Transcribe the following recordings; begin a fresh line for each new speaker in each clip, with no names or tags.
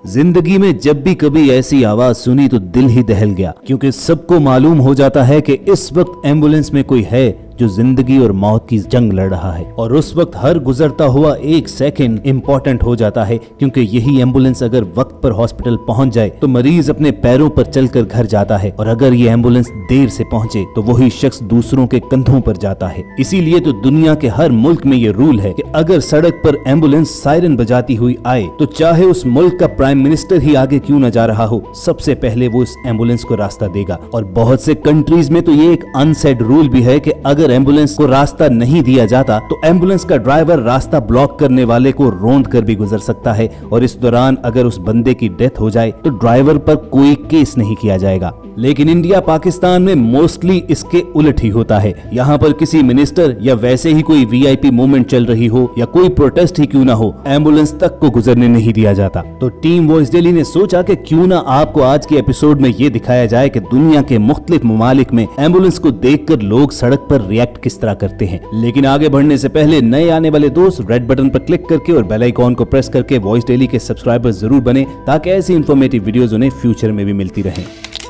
जिंदगी में जब भी कभी ऐसी आवाज सुनी तो दिल ही दहल गया, क्योंकि सबको मालूम हो जाता है कि इस वक्त एम्बुलेंस में कोई है जो जिंदगी और मौत की जंग लड़ रहा है। और उस वक्त हर गुजरता हुआ एक सेकंड इंपॉर्टेंट हो जाता है, क्योंकि यही एम्बुलेंस अगर वक्त पर हॉस्पिटल पहुंच जाए तो मरीज अपने पैरों पर चलकर घर जाता है, और अगर ये एम्बुलेंस देर से पहुंचे तो वही शख्स दूसरों के कंधों पर जाता है। इसीलिए तो दुनिया के हर मुल्क में ये रूल है कि अगर सड़क पर एम्बुलेंस सायरन बजाती हुई आए तो चाहे उस मुल्क का प्राइम मिनिस्टर ही आगे क्यों न जा रहा हो, सबसे पहले वो इस एम्बुलेंस को रास्ता देगा। और बहुत से कंट्रीज में तो ये एक अनसेड रूल भी है कि अगर एम्बुलेंस को रास्ता नहीं दिया जाता तो एम्बुलेंस का ड्राइवर रास्ता ब्लॉक करने वाले को रौंद कर भी गुजर सकता है, और इस दौरान अगर उस बंदे की डेथ हो जाए तो ड्राइवर पर कोई केस नहीं किया जाएगा। लेकिन इंडिया पाकिस्तान में मोस्टली इसके उलट ही होता है। यहाँ पर किसी मिनिस्टर या वैसे ही कोई वीआईपी मूवमेंट चल रही हो या कोई प्रोटेस्ट ही क्यों ना हो, एम्बुलेंस तक को गुजरने नहीं दिया जाता। तो टीम वॉइस डेली ने सोचा कि क्यों ना आपको आज के एपिसोड में ये दिखाया जाए कि दुनिया के मुख्तलिफ ममालिक में एम्बुलेंस को देखकर लोग सड़क पर रिएक्ट किस तरह करते हैं। लेकिन आगे बढ़ने से पहले नए आने वाले दोस्त रेड बटन पर क्लिक करके और बेल आइकॉन को प्रेस करके वॉइस डेली के सब्सक्राइबर जरूर बने, ताकि ऐसी इंफॉर्मेटिव वीडियोस उन्हें फ्यूचर में भी मिलती रहें।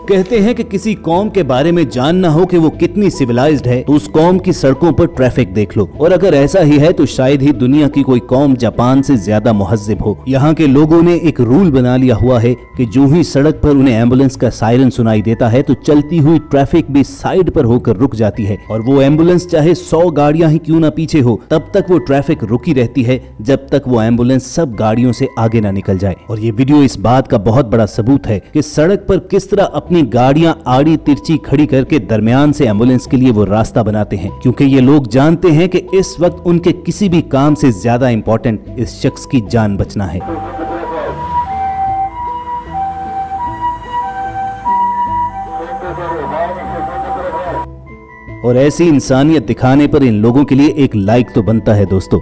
कहते हैं कि किसी कौम के बारे में जानना हो कि वो कितनी सिविलाइज्ड है तो उस कौम की सड़कों पर ट्रैफिक देख लो, और अगर ऐसा ही है तो शायद ही दुनिया की कोई कौम जापान से ज्यादा मुहज्जिब हो। यहाँ के लोगों ने एक रूल बना लिया हुआ है कि जो ही सड़क पर उन्हें एम्बुलेंस का सायरन सुनाई देता है तो चलती हुई ट्रैफिक भी साइड पर होकर रुक जाती है, और वो एम्बुलेंस चाहे 100 गाड़ियां ही क्यों ना पीछे हो, तब तक वो ट्रैफिक रुकी रहती है जब तक वो एम्बुलेंस सब गाड़ियों से आगे ना निकल जाए। और ये वीडियो इस बात का बहुत बड़ा सबूत है कि सड़क पर किस तरह अपनी गाड़ियां आड़ी तिरछी खड़ी करके दरमियान से एम्बुलेंस के लिए वो रास्ता बनाते हैं, क्योंकि ये लोग जानते हैं कि इस वक्त उनके किसी भी काम से ज्यादा इंपॉर्टेंट इस शख्स की जान बचना है। और ऐसी इंसानियत दिखाने पर इन लोगों के लिए एक लाइक तो बनता है दोस्तों।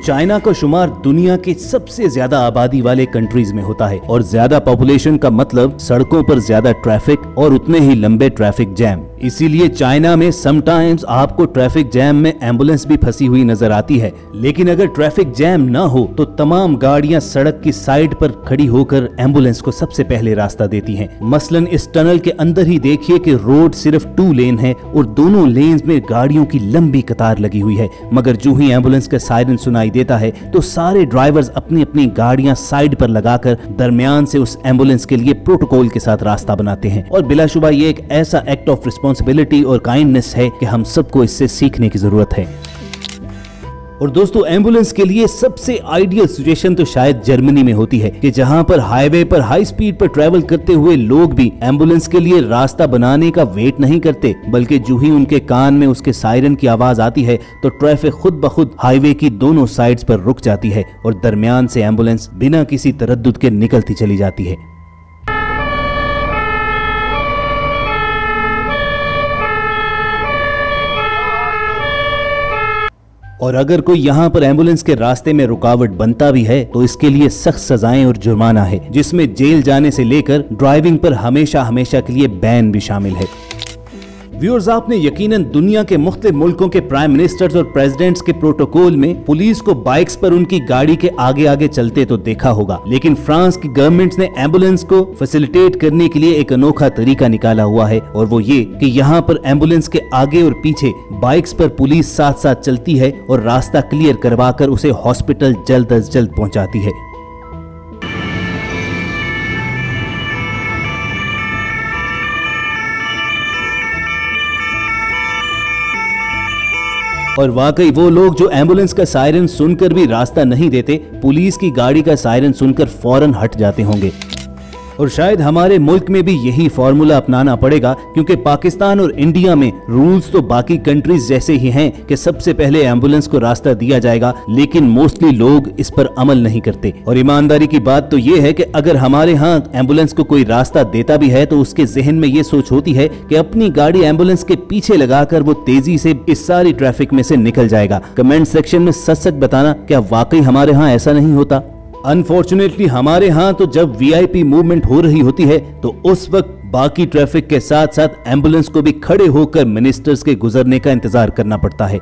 चाइना का शुमार दुनिया के सबसे ज्यादा आबादी वाले कंट्रीज में होता है, और ज्यादा पॉपुलेशन का मतलब सड़कों पर ज्यादा ट्रैफिक और उतने ही लंबे ट्रैफिक जैम। इसीलिए चाइना में समटाइम्स आपको ट्रैफिक जैम में एम्बुलेंस भी फंसी हुई नजर आती है। लेकिन अगर ट्रैफिक जैम ना हो तो तमाम गाड़ियां सड़क की साइड पर खड़ी होकर एम्बुलेंस को सबसे पहले रास्ता देती हैं। मसलन इस टनल के अंदर ही देखिए कि रोड सिर्फ 2 लेन है और दोनों लेन्स में गाड़ियों की लंबी कतार लगी हुई है, मगर जो ही एम्बुलेंस का सायरन सुनाई देता है तो सारे ड्राइवर्स अपनी अपनी गाड़ियां साइड पर लगाकर दरमियान से उस एम्बुलेंस के लिए प्रोटोकॉल के साथ रास्ता बनाते हैं। और बिलाशुबा ये एक ऐसा एक्ट ऑफ रिस्पॉन्सिबिलिटी और काइंडनेस है कि हम सबको इससे सीखने की जरूरत है। और दोस्तों, एम्बुलेंस के लिए सबसे आइडियल सिचुएशन तो शायद जर्मनी में होती है, कि जहां पर हाईवे पर हाई स्पीड पर ट्रैवल करते हुए लोग भी एम्बुलेंस के लिए रास्ता बनाने का वेट नहीं करते, बल्कि जो ही उनके कान में उसके सायरन की आवाज आती है तो ट्रैफिक खुद ब खुद हाईवे की दोनों साइड्स पर रुक जाती है और दरमियान से एम्बुलेंस बिना किसी तरद्दुद के निकलती चली जाती है। और अगर कोई यहाँ पर एम्बुलेंस के रास्ते में रुकावट बनता भी है तो इसके लिए सख्त सजाएं और जुर्माना है, जिसमें जेल जाने से लेकर ड्राइविंग पर हमेशा हमेशा के लिए बैन भी शामिल है। व्यूअर्स, आपने यकीनन दुनिया के मुख्तलिफ मुल्कों के प्राइम मिनिस्टर्स और प्रेसिडेंट्स के प्रोटोकॉल में पुलिस को बाइक्स पर उनकी गाड़ी के आगे आगे चलते तो देखा होगा, लेकिन फ्रांस की गवर्नमेंट ने एम्बुलेंस को फैसिलिटेट करने के लिए एक अनोखा तरीका निकाला हुआ है, और वो ये कि यहाँ पर एम्बुलेंस के आगे और पीछे बाइक्स पर पुलिस साथ साथ चलती है और रास्ता क्लियर करवा कर उसे हॉस्पिटल जल्द अज जल्द पहुँचाती है। और वाकई वो लोग जो एम्बुलेंस का सायरन सुनकर भी रास्ता नहीं देते, पुलिस की गाड़ी का सायरन सुनकर फौरन हट जाते होंगे। और शायद हमारे मुल्क में भी यही फॉर्मूला अपनाना पड़ेगा, क्योंकि पाकिस्तान और इंडिया में रूल्स तो बाकी कंट्रीज जैसे ही हैं कि सबसे पहले एम्बुलेंस को रास्ता दिया जाएगा, लेकिन मोस्टली लोग इस पर अमल नहीं करते। और ईमानदारी की बात तो ये है कि अगर हमारे यहाँ एम्बुलेंस को कोई रास्ता देता भी है तो उसके जहन में ये सोच होती है कि अपनी गाड़ी एम्बुलेंस के पीछे लगाकर वो तेजी से इस सारी ट्रैफिक में से निकल जाएगा। कमेंट सेक्शन में सच सच बताना, क्या वाकई हमारे यहाँ ऐसा नहीं होता? अनफॉर्चुनेटली हमारे यहाँ तो जब वीआईपी मूवमेंट हो रही होती है तो उस वक्त बाकी ट्रैफिक के साथ साथ एम्बुलेंस को भी खड़े होकर मिनिस्टर्स के गुजरने का इंतजार करना पड़ता है।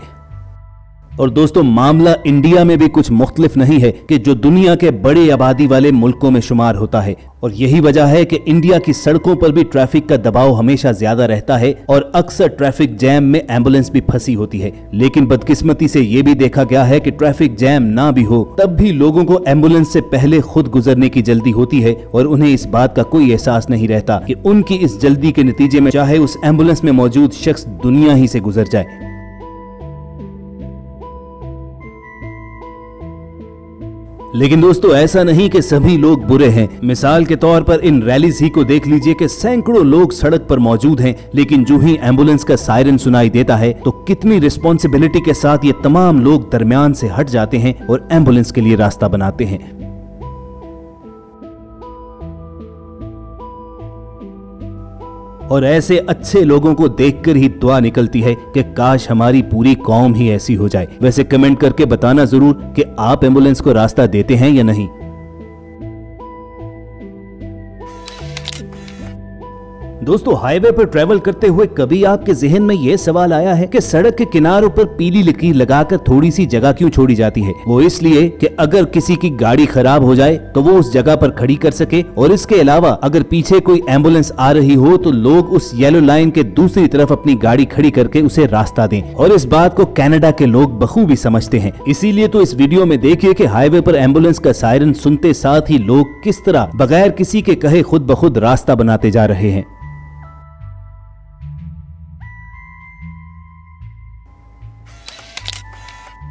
और दोस्तों, मामला इंडिया में भी कुछ मुख्तलिफ नहीं है कि जो दुनिया के बड़े आबादी वाले मुल्कों में शुमार होता है, और यही वजह है कि इंडिया की सड़कों पर भी ट्रैफिक का दबाव हमेशा ज्यादा रहता है और अक्सर ट्रैफिक जैम में एम्बुलेंस भी फंसी होती है। लेकिन बदकिस्मती से यह भी देखा गया है कि ट्रैफिक जैम ना भी हो तब भी लोगों को एम्बुलेंस से पहले खुद गुजरने की जल्दी होती है और उन्हें इस बात का कोई एहसास नहीं रहता कि उनकी इस जल्दी के नतीजे में चाहे उस एम्बुलेंस में मौजूद शख्स दुनिया ही से गुजर जाए। लेकिन दोस्तों, ऐसा नहीं कि सभी लोग बुरे हैं। मिसाल के तौर पर इन रैलीज ही को देख लीजिए कि सैकड़ों लोग सड़क पर मौजूद हैं, लेकिन जो ही एम्बुलेंस का सायरन सुनाई देता है तो कितनी रिस्पॉन्सिबिलिटी के साथ ये तमाम लोग दरमियान से हट जाते हैं और एम्बुलेंस के लिए रास्ता बनाते हैं। और ऐसे अच्छे लोगों को देखकर ही दुआ निकलती है कि काश हमारी पूरी कौम ही ऐसी हो जाए। वैसे कमेंट करके बताना जरूर कि आप एम्बुलेंस को रास्ता देते हैं या नहीं। दोस्तों, हाईवे पर ट्रैवल करते हुए कभी आपके जहन में यह सवाल आया है कि सड़क के किनारों पर पीली लकीर लगाकर थोड़ी सी जगह क्यों छोड़ी जाती है? वो इसलिए कि अगर किसी की गाड़ी खराब हो जाए तो वो उस जगह पर खड़ी कर सके, और इसके अलावा अगर पीछे कोई एम्बुलेंस आ रही हो तो लोग उस येलो लाइन के दूसरी तरफ अपनी गाड़ी खड़ी करके उसे रास्ता दें। और इस बात को कनाडा के लोग बखूबी समझते हैं। इसीलिए तो इस वीडियो में देखिए कि हाईवे पर एम्बुलेंस का सायरन सुनते साथ ही लोग किस तरह बगैर किसी के कहे खुद ब खुद रास्ता बनाते जा रहे हैं।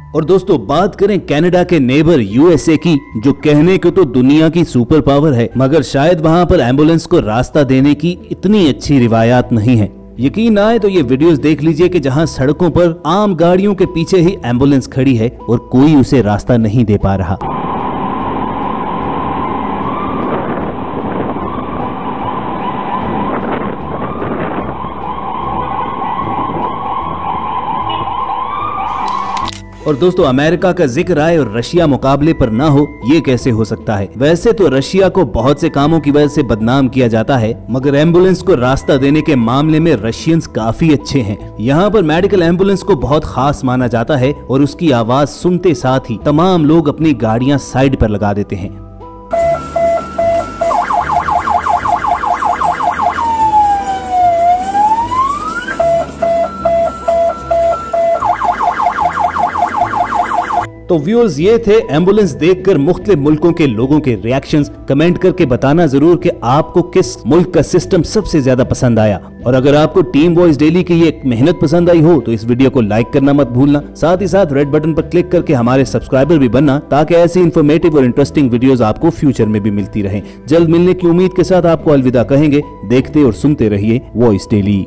और दोस्तों, बात करें कनाडा के नेबर यूएसए की, जो कहने को तो दुनिया की सुपर पावर है, मगर शायद वहां पर एम्बुलेंस को रास्ता देने की इतनी अच्छी रिवायात नहीं है। यकीन आए तो ये वीडियोस देख लीजिए कि जहां सड़कों पर आम गाड़ियों के पीछे ही एम्बुलेंस खड़ी है और कोई उसे रास्ता नहीं दे पा रहा। और दोस्तों, अमेरिका का जिक्र आए और रशिया मुकाबले पर ना हो, ये कैसे हो सकता है? वैसे तो रशिया को बहुत से कामों की वजह से बदनाम किया जाता है, मगर एम्बुलेंस को रास्ता देने के मामले में रशियंस काफी अच्छे हैं। यहाँ पर मेडिकल एम्बुलेंस को बहुत खास माना जाता है और उसकी आवाज सुनते साथ ही तमाम लोग अपनी गाड़ियां साइड पर लगा देते हैं। तो व्यूअर्स, ये थे एम्बुलेंस देखकर मुख्तलिफ मुल्कों के लोगों के रिएक्शंस। कमेंट करके बताना जरूर कि आपको किस मुल्क का सिस्टम सबसे ज्यादा पसंद आया। और अगर आपको टीम वॉइस डेली की ये मेहनत पसंद आई हो तो इस वीडियो को लाइक करना मत भूलना। साथ ही साथ रेड बटन पर क्लिक करके हमारे सब्सक्राइबर भी बनना, ताकि ऐसी इन्फॉर्मेटिव और इंटरेस्टिंग वीडियोस आपको फ्यूचर में भी मिलती रहें। जल्द मिलने की उम्मीद के साथ आपको अलविदा कहेंगे। देखते और सुनते रहिए वॉइस डेली।